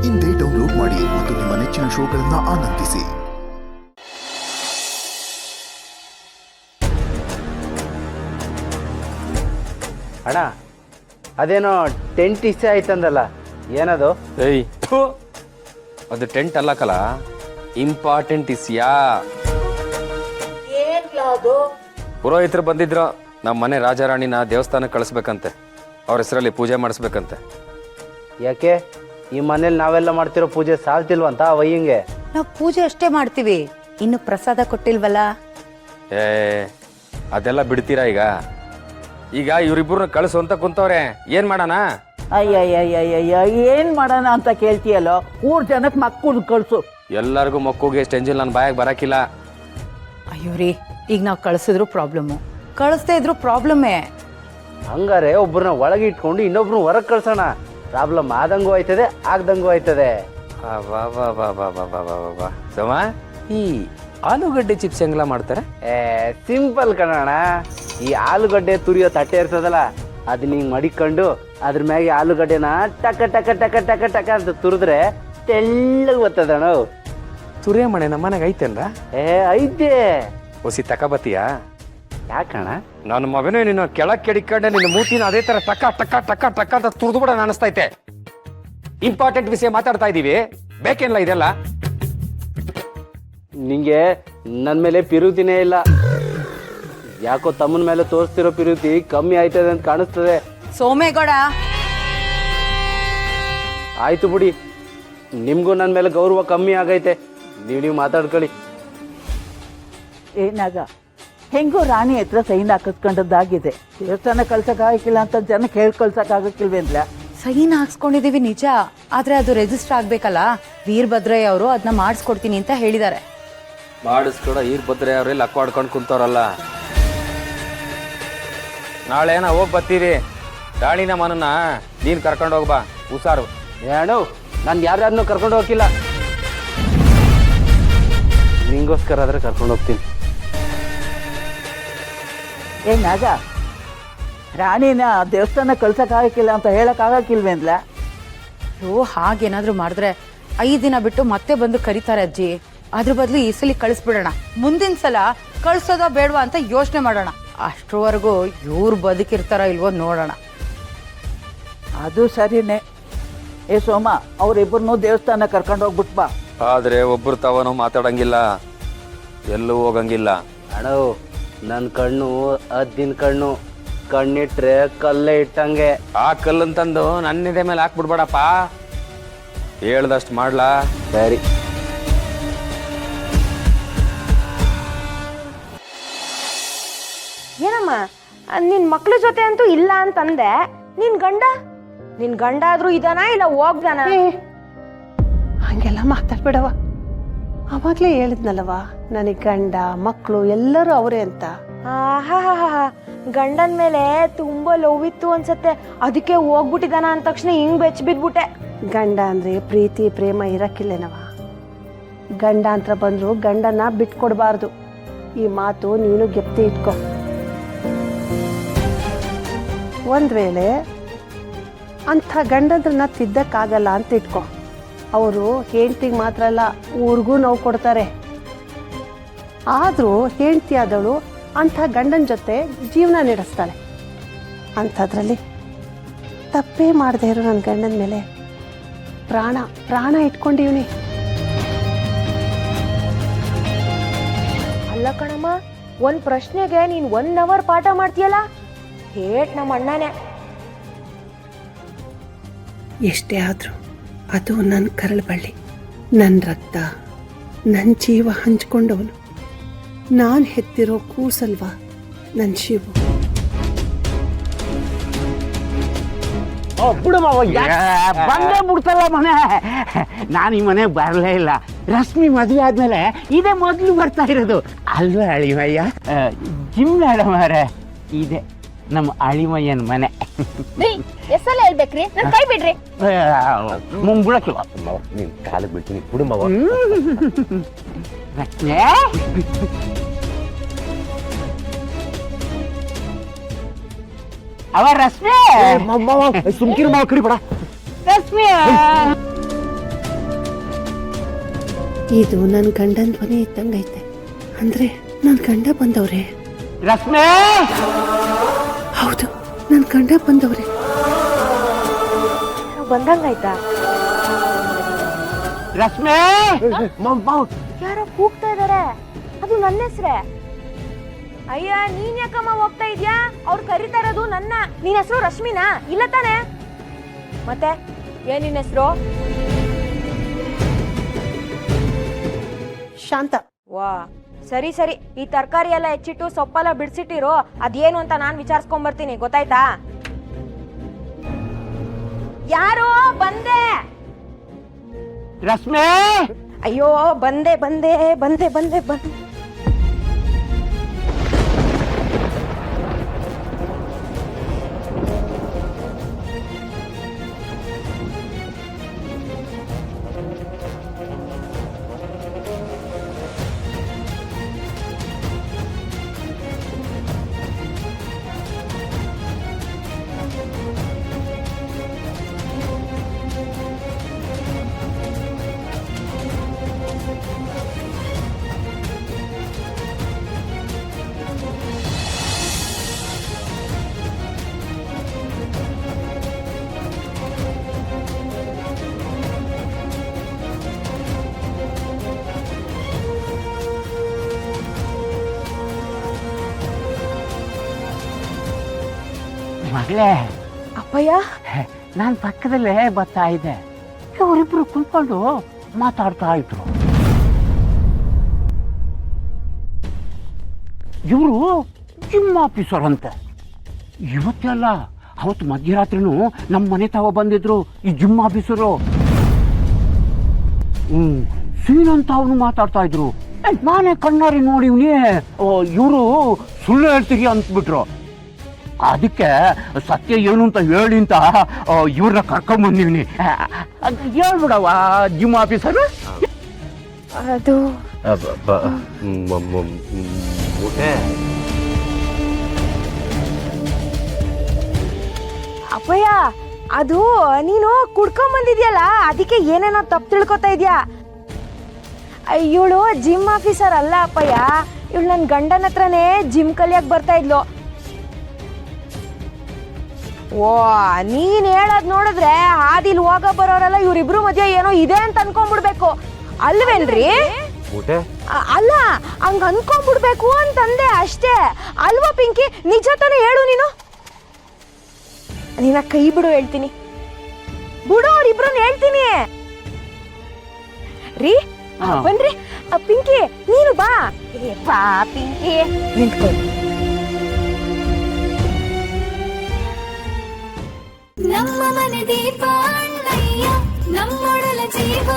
ಇಂದೇ ಡೌನ್ಲೋಡ್ ಮಾಡಿ ಮತ್ತು ನಿಮ್ಮ ನೆಚ್ಚಿನ ಶೋಗಳನ್ನು ಆನಂದಿಸಿ. ಅಣ್ಣ ಅದೇನೋ ಟೆಂಟ್ ಇಷ್ಟ ಆಯ್ತಂದಲ್ಲ, ಏನದು? ಏಯ್ ಅದು ಟೆಂಟ್ ಅಲ್ಲಕಲ್ಲ, ಇಂಪಾರ್ಟೆಂಟ್ ಇಸ್ಯಾ. ಪುರೋಹಿತರು ಬಂದಿದ್ರು, ನಮ್ಮ ಮನೆ ರಾಜಾರಾಣಿನ ದೇವಸ್ಥಾನಕ್ಕೆ ಕಳಿಸ್ಬೇಕಂತೆ, ಅವ್ರ ಹೆಸರಲ್ಲಿ ಪೂಜೆ ಮಾಡಿಸ್ಬೇಕಂತೆ. ಯಾಕೆ ಈ ಮನೇಲಿ ನಾವೆಲ್ಲ ಮಾಡ್ತಿರೋ ಪೂಜೆ ಸಾಲ್ತಿಲ್ವಂತ ವಯ್ಯಂಗೆ? ನಾವು ಪೂಜೆ ಅಷ್ಟೇ ಮಾಡ್ತೀವಿ, ಇನ್ನು ಪ್ರಸಾದ ಕೊಟ್ಟಿಲ್ವಲ್ಲ. ಏ ಅದೆಲ್ಲ ಬಿಡ್ತೀರಾ? ಈಗ ಇವ್ರಿಬ್ರನ್ನ ಕಳಿಸು ಅಂತ ಕುಂತವ್ರೆ, ಏನ್ ಮಾಡೋಣ? ಅಯ್ಯಯ್ಯಯ್ಯಯ್ಯ ಏನ್ ಮಾಡೋಣ ಅಂತ ಕೇಳ್ತೀಯಲ್ಲೋ? 3 ಜನಕ್ಕೆ ಮಕ್ಕಳು ಕಳ್ಸು. ಎಲ್ಲರಿಗೂ ಮಕ್ಕಳಿಗೆ ಸ್ಟೆಂಜಿಲ್ ನನ್ನ ಬಾಯಾಗ ಬರಕಿಲ್ಲ. ಅಯ್ಯೋ ರೀ, ಈಗ ನಾವು ಕಳಿಸಿದ್ರು ಪ್ರಾಬ್ಲಮ್ಮು, ಕಳಿಸ್ದೇ ಇದ್ರು ಪ್ರಾಬ್ಲಮ್ಮೇ. ಹಂಗಾರೆ ಒಬ್ಬರನ್ನ ಒಳಗೆ ಇಟ್ಕೊಂಡು ಇನ್ನೊಬ್ರನ್ನ ಹೊರಗೆ ಕಳ್ಸೋಣ. ಪ್ರಾಬ್ಲಮ್ ಆದಂಗೂ ಆಯ್ತದೆ, ಆಗ್ದಂಗೂ ಆಯ್ತದೆ. ಸಮ, ಈ ಆಲೂಗಡ್ಡೆ ಚಿಪ್ಸ್ ಹೆಂಗಲ್ಲ ಮಾಡ್ತಾರೆ? ಸಿಂಪಲ್ ಕಣಣ್ಣ. ಈ ಆಲೂಗಡ್ಡೆ ತುರಿಯೋ ತಟ್ಟೆ ಇರ್ತದಲ್ಲ, ಅದನ್ನ ಹಿಂಗ್ ಮಡಿಕೊಂಡು ಅದ್ರ ಮ್ಯಾಗೆ ಆಲೂಗಡ್ಡೆನ ಟಕ ಟಕ ಟಕ ಟಕ ಟಕ ಅಂತ ತುರಿದ್ರೆ ತೆಳ್ಳಗೆ ಬರ್ತದಣ್ಣ. ತುರಿಯ ಮನೆ ನಮ್ಮ ಮನೆಗೆ ಐತೇನ್ರ? ಐತೆ. ಹೊಸಿ ತಕಬತ್ತೀಯಾ? ಯಾಕಣ್ಣ? ನನ್ನ ಮಗನೇ ನಿನ್ನ ಕೆಳಗೆ ಕೆಡಿಕೊಂಡೆ, ನಿನ್ನ ಮೂತಿನ ಅದೇ ತರ ಟಕ ಟಕ ಟಕ ಟಕ ಅಂತ ತುರ್ದು ಬಿಡ ಅನಿಸ್ತೈತೆ. ಇಂಪಾರ್ಟೆಂಟ್ ವಿಷಯ ಮಾತಾಡ್ತಾ ಇದೀವಿ, ಬೇಕೇನಿಲ್ಲ ಇದೆಲ್ಲ. ನಿಂಗೆ ನನ್ನ ಮೇಲೆ ಪಿರುತಿನೇ ಇಲ್ಲ. ಯಾಕೋ ತಮ್ಮನ ಮೇಲೆ ತೋರಿಸ್ತಿರೋ ಪಿರುತಿ ಕಮ್ಮಿ ಆಯ್ತದೆ ಅಂತ ಕಾಣಿಸ್ತದೆ. ಸೋಮೇಗೌಡ, ಆಯ್ತು ಬಿಡಿ, ನಿಮ್ಗೂ ನನ್ನ ಮೇಲೆ ಗೌರವ ಕಮ್ಮಿ ಆಗೈತೆ. ನೀವು ಮಾತಾಡ್ಕೊಳ್ಳಿ. ಏನಾಗ ಹೆಂಗೋ ರಾಣಿ ಹತ್ರ ಸೈನ್ ಹಾಕಿಸ್ಕೊಂಡದ್ದಾಗಿದೆ. ದೇವಸ್ಥಾನ ಕಳ್ಸಕ್ಕಾಗಿಲ್ಲ ಅಂತ ಜನಕ್ಕೆ ಹೇಳಿ ಕಳ್ಸಕ್ಕಾಗಕ್ಕಿಲ್ವೇನ್ಲ? ಸೈನ್ ಹಾಕ್ಸ್ಕೊಂಡಿದೀವಿ ನಿಜ, ಆದ್ರೆ ಅದು ರಿಜಿಸ್ಟರ್ ಆಗ್ಬೇಕಲ್ಲ. ವೀರಭದ್ರಯ್ಯ ಅವರು ಅದನ್ನ ಮಾಡಿಸ್ಕೊಡ್ತೀನಿ ಅಂತ ಹೇಳಿದ್ದಾರೆ. ಮಾಡಿಸ್ಕೊಡ ಈರ್ಭದ್ರೆ ಅವ್ರೆಲ್ಲ ಅಕ್ವಾಡ್ಕೊಂಡು ಕುಂತವ್ರಲ್ಲ. ನಾಳೆ ನಾವು ಹೋಗಿ ಬರ್ತೀವಿ. ರಾಣಿನ ಮನನ್ನ ನೀನ್ ಕರ್ಕೊಂಡು ಹೋಗ್ಬಾ, ಹುಷಾರು. ಏನು, ನಾನು ಯಾರ್ಯಾರನ್ನೂ ಕರ್ಕೊಂಡು ಹೋಗಿಲ್ಲ. ನಿಂಗೋಸ್ಕರ ಆದ್ರೆ ಕರ್ಕೊಂಡು ಹೋಗ್ತೀನಿ. ಏನಾಗ ರಾಣಿನ ದೇವಸ್ಥಾನ ಕಳ್ಸಕ್ಕಾಗಕ್ಕಿಲ್ಲ ಅಂತ ಹೇಳಕ್ಕಾಗಕ್ಕಿಲ್ವೇನ್ಲ? ಅಯ್ಯೋ, ಹಾಗೇನಾದ್ರೂ ಮಾಡಿದ್ರೆ 5 ದಿನ ಬಿಟ್ಟು ಮತ್ತೆ ಬಂದು ಕರೀತಾರೆ ಅಜ್ಜಿ. ಅದ್ರ ಬದಲು ಈ ಸಲ ಕಳಿಸ್ಬಿಡೋಣ. ಮುಂದಿನ ಸಲ ಕಳ್ಸೋದೋ ಬೇಡವಾ ಅಂತ ಯೋಚನೆ ಮಾಡೋಣ. ಅಷ್ಟರವರೆಗೂ ಇವ್ರು ಬದುಕಿರ್ತಾರೋ ಇಲ್ವೋ ನೋಡೋಣ. ಅದು ಸರಿನೇ. ಏ ಸೋಮ, ಅವ್ರಿಬ್ಬರನ್ನೂ ದೇವಸ್ಥಾನ ಕರ್ಕೊಂಡು ಹೋಗ್ಬಿಟ್ ಬಾ. ಆದ್ರೆ ಒಬ್ರು ತವನು ಮಾತಾಡಂಗಿಲ್ಲ, ಎಲ್ಲೂ ಹೋಗಂಗಿಲ್ಲ. ಅಣ್ಣ, ನನ್ನ ಕಣ್ಣು ಅದ್ದಿನ ಕಣ್ಣು, ಕಣ್ಣಿಟ್ರೆ ಕಲ್ಲೇ ಇಟ್ಟಂಗೆ. ಆ ಕಲ್ಲಂತಂದು ನನ್ನಿದೆ ಮೇಲೆ ಹಾಕ್ಬಿಡ್ಬೇಡಪ್ಪ, ಹೇಳ್ದಷ್ಟು ಮಾಡ್ಲಾ? ಸರಿ. ಏನಮ್ಮ, ನಿನ್ ಮಕ್ಳ ಜೊತೆ ಅಂತೂ ಇಲ್ಲ ಅಂತಂದೆ. ನಿನ್ ಗಂಡ ಆದ್ರೂ ಇದಾನ ಇಲ್ಲ ಹೋಗ್ದಾನ? ಹಂಗೆಲ್ಲ ಮಾತಾಡ್ಬೇಡವ. ಅವಾಗ್ಲೇ ಹೇಳಿದ್ನಲ್ಲವ, ನನಗೆ ಗಂಡ ಮಕ್ಕಳು ಎಲ್ಲರೂ ಅವರೇ ಅಂತ. ಗಂಡನ ಮೇಲೆ ತುಂಬಾ ಲವ್ ಇತ್ತು ಅನ್ಸತ್ತೆ, ಅದಕ್ಕೆ ಹೋಗ್ಬಿಟ್ಟಿದಾನ ಅಂದ ತಕ್ಷಣ ಹಿಂಗ್ ಬೆಚ್ಚ ಬಿದ್ಬಿಟ್ಟೆ. ಗಂಡ ಅಂದ್ರೆ ಪ್ರೀತಿ ಪ್ರೇಮ ಇರಕ್ಕಿಲ್ಲೇನವ. ಗಂಡ ಅಂತ ಬಂದ್ರು ಗಂಡನ ಬಿಟ್ಕೊಡ್ಬಾರ್ದು. ಈ ಮಾತು ನೀನು ಗೆಪ್ತಿ ಇಟ್ಕೊ. ಒಂದ್ ವೇಳೆ ಅಂಥ ಗಂಡಂದ್ರನ್ನ ತಿದ್ದಕ್ಕಾಗಲ್ಲ ಅಂತ ಇಟ್ಕೊ. ಅವರು ಹೆಂಡ್ತಿಗೆ ಮಾತ್ರ ಅಲ್ಲ, ಊರಿಗೂ ನೋವು ಕೊಡ್ತಾರೆ. ಆದರೂ ಹೆಂಡ್ತಿ ಆದವಳು ಅಂಥ ಗಂಡನ ಜೊತೆ ಜೀವನ ನಡೆಸ್ತಾಳೆ. ಅಂಥದ್ರಲ್ಲಿ ತಪ್ಪೇ ಮಾಡದೇ ಇರೋ ನನ್ನ ಗಂಡನ ಮೇಲೆ ಪ್ರಾಣ ಇಟ್ಕೊಂಡಿವ್ನಿ. ಅಲ್ಲ ಕಣಮ್ಮ, ಒಂದ್ ಪ್ರಶ್ನೆಗೆ ನೀನ್ 1 ಅವರ್ ಪಾಠ ಮಾಡ್ತೀಯಲ್ಲ, ಹೇಟ್ ನಮ್ಮ ಅಣ್ಣನೇ. ಎಷ್ಟೇ ಆದರೂ ಅದು ನನ್ನ ಕರಳು ಬಳ್ಳಿ, ನನ್ನ ರಕ್ತ, ನನ್ನ ಜೀವ ಹಂಚ್ಕೊಂಡವನು. ನಾನು ಹೆತ್ತಿರೋ ಕೂಸಲ್ವಾ ನನ್ನ ಶಿವು. ಬಂದೇ ಬಿಡ್ತಲ್ಲ ಮನೆ. ನಾನು ಈ ಮನೆಗೆ ಬರಲೇ ಇಲ್ಲ. ರಶ್ಮಿ ಮದುವೆ ಆದ್ಮೇಲೆ ಇದೇ ಮೊದಲು ಬರ್ತಾ ಇರೋದು ಅಲ್ವಾ ಅಳಿಮಯ್ಯ? ಜಿಮ್ ಮಾರೆ, ಇದೆ ನಮ್ಮ ಅಳಿಮಯ್ಯನ ಮನೆ. ಎಷ್ಟೆಲ್ಲ ಹೇಳ್ಬೇಕ್ರಿ, ನನ್ ಕೈ ಬಿಡ್ರಿ. ಮುಂಗುಳಕ್ಕೆ ನೀನ್ ಕಾಲಿಗೆ ಬಿಡ್ತೀನಿ, ಕುಡುಂಬ. ಅವ ರಶ್ಮಿ ಸುಮ್ಕಿರು ಮಾವ ಕಡಿ ಬಿಡ. ರಶ್ಮಿ ಇದು ನನ್ನ ಗಂಡನ ಧ್ವನಿ ಇದ್ದಂಗೈತೆ. ಅಂದ್ರೆ ನನ್ನ ಗಂಡ ಬಂದವ್ರೆ. ರಶ್ಮಿ, ಹೌದು, ನನ್ನ ಗಂಡ ಬಂದವ್ರೆ. ಬಂದಂಗಾಯ್ತಾ? ರಶ್ಮಿ, ಯಾರೋ ಕೂಗ್ತಾ ಇದಾರೆ. ಅದು ನನ್ನ ಹೆಸ್ರೇ. ಅಯ್ಯ, ನೀನ್ ಯಾಕಮ್ಮ ಹೋಗ್ತಾ ಇದ್ಯಾ? ಅವ್ರು ಕರಿತಾ ಇರೋದು ನನ್ನ. ನಿನ್ ಹೆಸರು ರಶ್ಮಿನಾ? ಇಲ್ಲ ತಾನೆ? ಮತ್ತೆ ಏನ್ ನಿನ್ ಹೆಸರು? ಶಾಂತ. ವಾ, ಸರಿ ಸರಿ. ಈ ತರಕಾರಿ ಎಲ್ಲ ಹೆಚ್ಚಿಟ್ಟು ಸೊಪ್ಪೆಲ್ಲ ಬಿಡ್ಸಿಟ್ಟಿರು. ಅದೇನು ಅಂತ ನಾನ್ ವಿಚಾರಿಸ್ಕೊಂಡ್ ಬರ್ತೀನಿ, ಗೊತ್ತಾಯ್ತಾ? ಯಾರೋ ಬಂದೆ. ರಶ್ಮಿ, ಅಯ್ಯೋ, ಬಂದೆ ಬಂದೆ ಬಂದೆ ಬಂದೆ ಬಂದೆ. ಮಗಳೇ, ಅಪ್ಪಯ್ಯ, ನಾನು ಪಕ್ಕದಲ್ಲೇ ಬರ್ತಾ ಇದ್ದೆ. ಇವರಿಬ್ರು ಕುತ್ಕೊಂಡು ಮಾತಾಡ್ತಾ ಇದ್ರು. ಇವರು ಜಿಮ್ ಆಫೀಸರ್ ಅಂತೆ. ಇವತ್ತೆಲ್ಲ, ಅವತ್ತು ಮಧ್ಯರಾತ್ರಿನೂ ನಮ್ಮ ಮನೆ ತಾವ ಬಂದಿದ್ರು ಈ ಜಿಮ್ ಆಫೀಸರು. ಸೀನ್ ಅಂತ ಅವನು ಮಾತಾಡ್ತಾ ಇದ್ರು. ನಾನೇ ಕಣ್ಣಾರಿ ನೋಡಿವ್ನಿ, ಇವರು ಸುಳ್ಳು ಹೇಳ್ತೀರಿ ಅಂತ್ಬಿಟ್ರು. ಅದಕ್ಕೆ ಸತ್ಯ ಏನು ಅಂತ ಹೇಳಿ ಅಂತ ಇವ್ರನ್ನ ಕರ್ಕೊಂಬಂದಿವ್ನಿ. ಹೇಳ್ಬಿಡವ ಜಿಮ್ ಆಫೀಸರು. ಅದು ಅಪ್ಪಯ್ಯ, ಅದು ನೀನು ಕುಡ್ಕೊಂಡ್ ಬಂದಿದ್ಯಲ್ಲ, ಅದಕ್ಕೆ ಏನೇನೋ ತಪ್ಪು ತಿಳ್ಕೊತಾ ಇದ್ಯಾ. ಇವಳು ಜಿಮ್ ಆಫೀಸರ್ ಅಲ್ಲ ಅಪ್ಪಯ್ಯ. ಇವಳು ನನ್ನ ಗಂಡನ ಹತ್ರನೇ ಜಿಮ್ ಕಲಿಯಕ್ ಬರ್ತಾ ಇದ್ಲು. ಓ, ನೀನ್ ಹೇಳೋದ್ ನೋಡಿದ್ರೆ ಹಾದಿಲ್ ಹೋಗ ಬರೋರೆಲ್ಲ ಇವ್ರಿಬ್ರು ಮಧ್ಯೆ ಏನೋ ಇದೆ ಅಂತ ಅನ್ಕೊಂಡ್ಬಿಡ್ಬೇಕು ಅಲ್ವೇನ್ರಿ? ಅಲ್ಲ, ಹಂಗ ಅನ್ಕೊಂಡ್ಬಿಡ್ಬೇಕು ಅಂತಂದೆ ಅಷ್ಟೇ ಅಲ್ವಾ ಪಿಂಕಿ? ನಿಜ ತಾನೇ ಹೇಳು ನೀನು. ನಿನ್ನ ಕೈ ಬಿಡು, ಹೇಳ್ತೀನಿ. ಬಿಡು, ಅವ್ರಿಬ್ರನ್ನ ಹೇಳ್ತೀನಿ ರೀ. ಬನ್ರಿ ಪಿಂಕಿ, ನೀನು ಬಾ. ಬಾ ಪಿಂಕಿ, ನಿಂತ್ಕೊ. ನಮ್ಮ ಮನೆ ದೀಪ ಅಣ್ಣಯ್ಯ, ನಮ್ಮೊಡಲ ಜೀವ